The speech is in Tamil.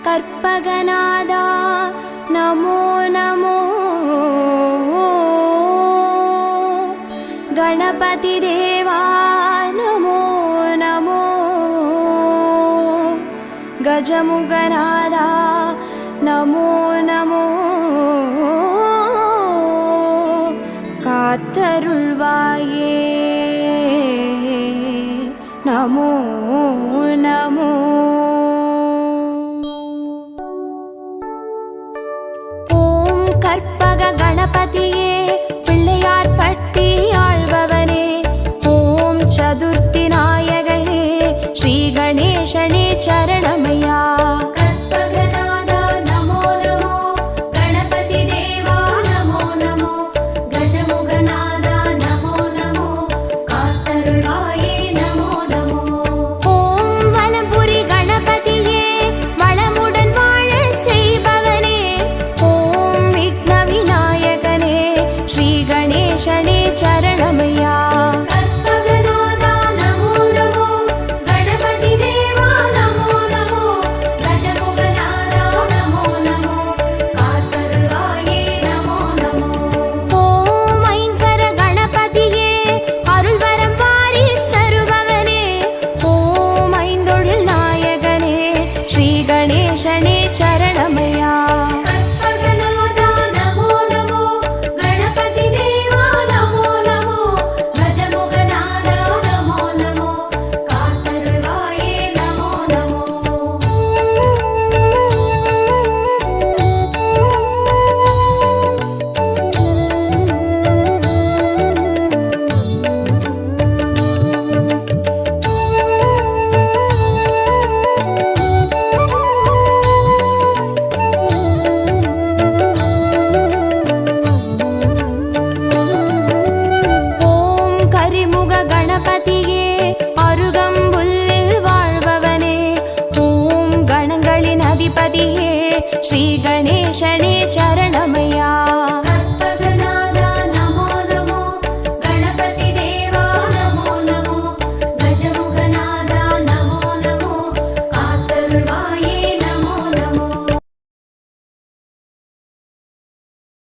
கற்பகநாதா நமோ நமோ. गणपति देवा नमो नमो. गजमुगनादा नमो नमो. कात्तरुள்வாயே नमो नमो. ஓம் கற்பக கணபதியே பிள்ளையார் பட்டி ஆழ்பவனே. ஓம் சதுர்த்தி நாயகனே ஸ்ரீ கணேசனே சரணமையா. गणेशने चरणमया. कल्पगनादा नमो नमो. गणपति देवा नमो नमो. गजमुगनादा नमो नमो. कातरुळाये नमो नमो. ஓம் ஐங்கர கணபதியே அருள்வரம் வாரி தருபவனே. ஓம் ஐந்தொழில் நாயகனே ஸ்ரீ கணேசனே சரணமயா. கணபதியே அருகம்புல்லில் வாழ்பவனே. ஓம் கணங்களின் அதிபதியே ஸ்ரீ கணேசனே சரணமயா.